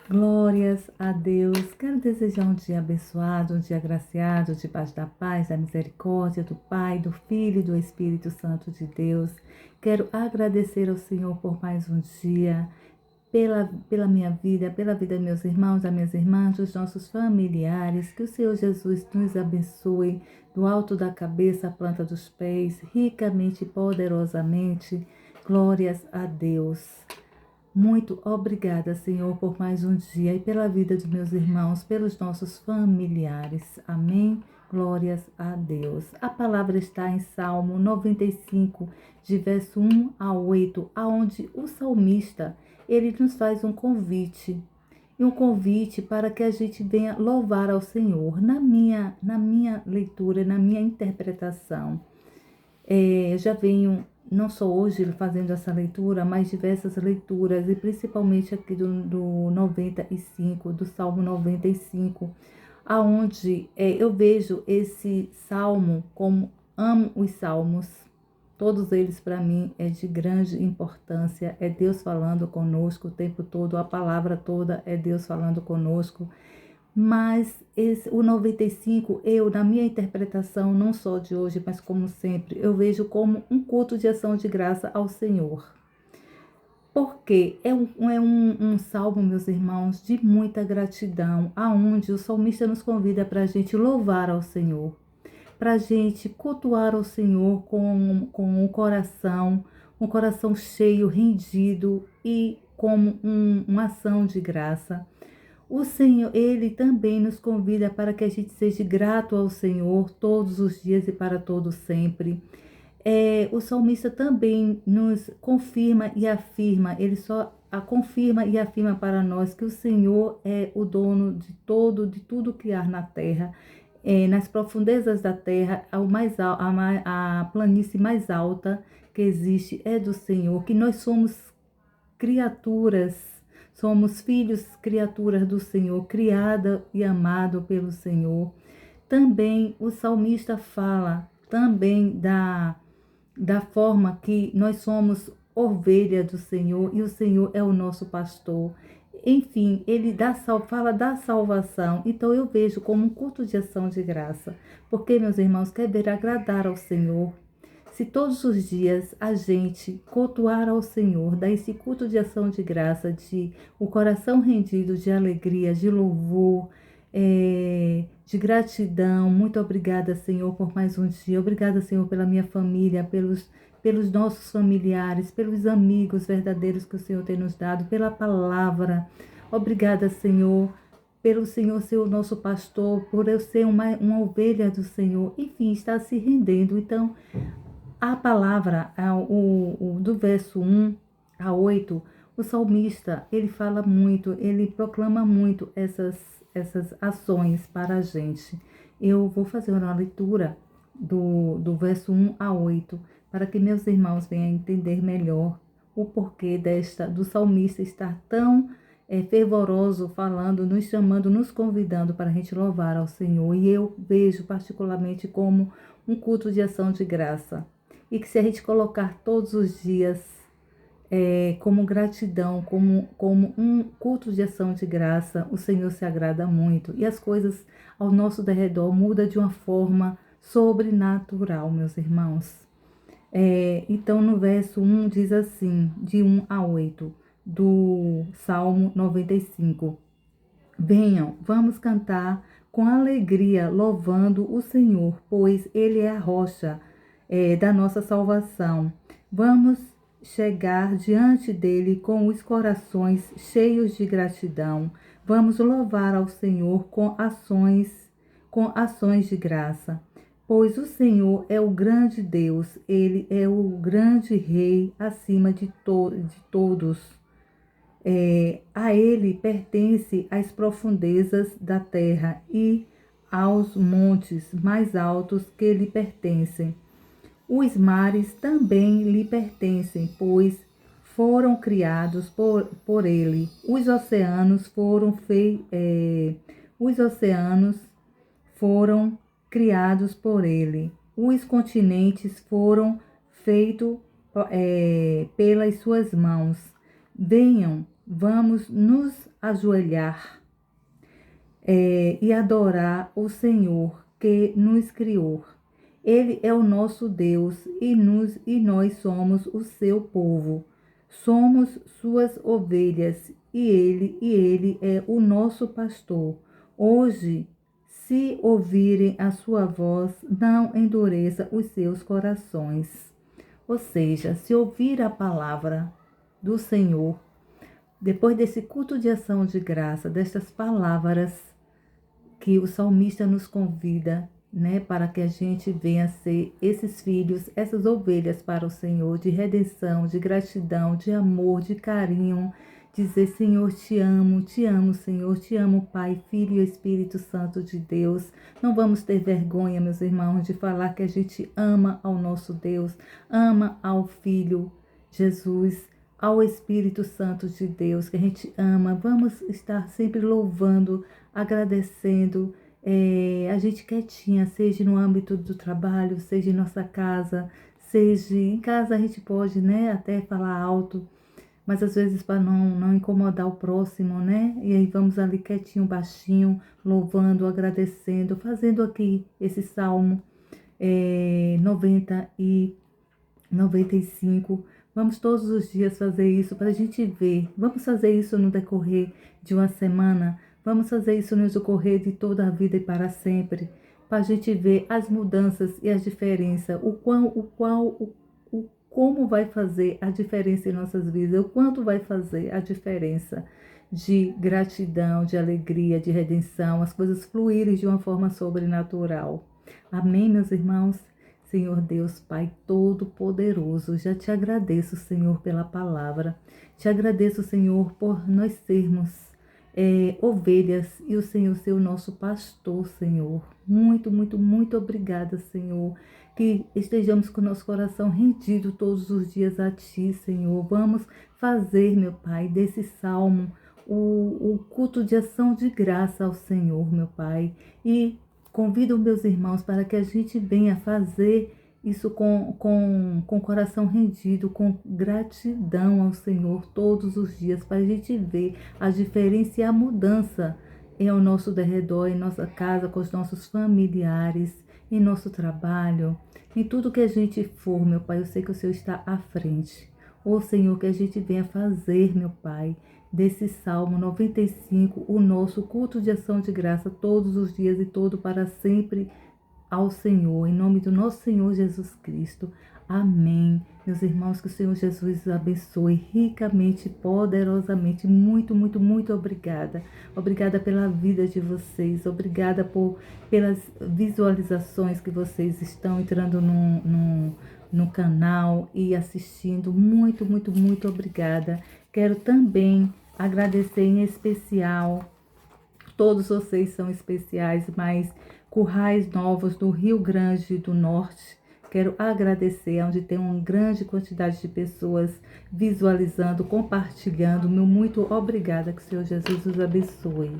Glórias a Deus. Quero desejar um dia abençoado, um dia agraciado, debaixo da paz, da misericórdia do Pai, do Filho e do Espírito Santo de Deus. Quero agradecer ao Senhor por mais um dia, pela minha vida, pela vida dos meus irmãos, das minhas irmãs, dos nossos familiares. Que o Senhor Jesus nos abençoe do alto da cabeça à planta dos pés, ricamente e poderosamente. Glórias a Deus. Muito obrigada, Senhor, por mais um dia e pela vida dos meus irmãos, pelos nossos familiares. Amém. Glórias a Deus. A palavra está em Salmo 95, de verso 1 a 8, aonde o salmista, ele nos faz um convite. E um convite para que a gente venha louvar ao Senhor. Na minha leitura, na minha interpretação, eu já venho, não só hoje fazendo essa leitura, mas diversas leituras, e principalmente aqui do 95, do Salmo 95, aonde eu vejo esse salmo como amo os salmos. Todos eles, para mim, é de grande importância. É Deus falando conosco o tempo todo, a palavra toda é Deus falando conosco. Mas o 95, na minha interpretação, não só de hoje, mas como sempre, eu vejo como um culto de ação de graça ao Senhor. Porque é um salmo, meus irmãos, de muita gratidão, aonde o salmista nos convida para a gente louvar ao Senhor, para a gente cultuar ao Senhor com um coração cheio, rendido e como uma ação de graça. O Senhor, Ele também nos convida para que a gente seja grato ao Senhor todos os dias e para todo sempre. O salmista também nos confirma e afirma, ele só confirma e afirma para nós que o Senhor é o dono de tudo que há na terra. Nas profundezas da terra, a planície mais alta que existe é do Senhor, que nós somos criaturas, somos filhos, criaturas do Senhor, criada e amado pelo Senhor. Também o salmista fala também da forma que nós somos ovelha do Senhor e o Senhor é o nosso pastor. Enfim, ele fala da salvação. Então eu vejo como um culto de ação de graça. Porque, meus irmãos, quer ver agradar ao Senhor. Se todos os dias a gente cultuar ao Senhor, dar esse culto de ação de graça, de o coração rendido de alegria, de louvor, de gratidão. Muito obrigada, Senhor, por mais um dia. Obrigada, Senhor, pela minha família, pelos nossos familiares, pelos amigos verdadeiros que o Senhor tem nos dado, pela palavra. Obrigada, Senhor, pelo Senhor ser o nosso pastor, por eu ser uma ovelha do Senhor. Enfim, está se rendendo. Então, a palavra, do verso 1 a 8, o salmista, ele fala muito, ele proclama muito essas ações para a gente. Eu vou fazer uma leitura do verso 1 a 8, para que meus irmãos venham entender melhor o porquê do salmista estar tão fervoroso, falando, nos chamando, nos convidando para a gente louvar ao Senhor. E eu vejo particularmente como um culto de ação de graça. E que se a gente colocar todos os dias como gratidão, como um culto de ação de graça, o Senhor se agrada muito. E as coisas ao nosso derredor mudam de uma forma sobrenatural, meus irmãos. Então, no verso 1 diz assim, de 1 a 8, do Salmo 95. Venham, vamos cantar com alegria, louvando o Senhor, pois Ele é a rocha da nossa salvação. Vamos chegar diante dele com os corações cheios de gratidão. Vamos louvar ao Senhor com ações de graça. Pois o Senhor é o grande Deus, Ele é o grande Rei acima de todos. A Ele pertence as profundezas da terra e aos montes mais altos que lhe pertencem. Os mares também lhe pertencem, pois foram criados por ele. Os oceanos foram criados por ele. Os continentes foram feitos pelas suas mãos. Venham, vamos nos ajoelhar e adorar o Senhor que nos criou. Ele é o nosso Deus e nós somos o seu povo. Somos suas ovelhas e ele é o nosso pastor. Hoje, se ouvirem a sua voz, não endureça os seus corações. Ou seja, se ouvir a palavra do Senhor, depois desse culto de ação de graça, destas palavras que o salmista nos convida, né, para que a gente venha ser esses filhos, essas ovelhas para o Senhor, de redenção, de gratidão, de amor, de carinho, dizer: Senhor, te amo, Senhor, te amo, Pai, Filho e Espírito Santo de Deus. Não vamos ter vergonha, meus irmãos, de falar que a gente ama ao nosso Deus, ama ao Filho Jesus, ao Espírito Santo de Deus, que a gente ama. Vamos estar sempre louvando, agradecendo, a gente quietinha, seja no âmbito do trabalho, seja em nossa casa, seja em casa a gente pode, né, até falar alto, mas às vezes para não incomodar o próximo, né? E aí vamos ali quietinho, baixinho, louvando, agradecendo, fazendo aqui esse salmo 90 e 95. Vamos todos os dias fazer isso para a gente ver. Vamos fazer isso no decorrer de uma semana. Vamos fazer isso no decorrer de toda a vida e para sempre. Para a gente ver as mudanças e as diferenças. Como vai fazer a diferença em nossas vidas. O quanto vai fazer a diferença de gratidão, de alegria, de redenção. As coisas fluírem de uma forma sobrenatural. Amém, meus irmãos? Senhor Deus, Pai Todo-Poderoso, já te agradeço, Senhor, pela palavra. Te agradeço, Senhor, por nós sermos ovelhas e o Senhor ser o nosso pastor, Senhor. Muito, muito, muito obrigada, Senhor. Que estejamos com o nosso coração rendido todos os dias a Ti, Senhor. Vamos fazer, meu Pai, desse salmo o culto de ação de graça ao Senhor, meu Pai. E convido meus irmãos para que a gente venha fazer isso com o coração rendido, com gratidão ao Senhor todos os dias, para a gente ver a diferença e a mudança ao nosso derredor, em nossa casa, com os nossos familiares, em nosso trabalho, em tudo que a gente for, meu Pai. Eu sei que o Senhor está à frente. Ô Senhor, que a gente venha fazer, meu Pai, desse Salmo 95, o nosso culto de ação de graça todos os dias e todo para sempre ao Senhor, em nome do nosso Senhor Jesus Cristo. Amém. Meus irmãos, que o Senhor Jesus os abençoe ricamente, poderosamente. Muito, muito, muito obrigada. Obrigada pela vida de vocês. Obrigada pelas visualizações que vocês estão entrando no canal e assistindo. Muito, muito, muito obrigada. Quero também agradecer em especial, todos vocês são especiais, mas Currais Novos do Rio Grande do Norte, quero agradecer, onde tem uma grande quantidade de pessoas visualizando, compartilhando. Meu muito obrigada, que o Senhor Jesus os abençoe.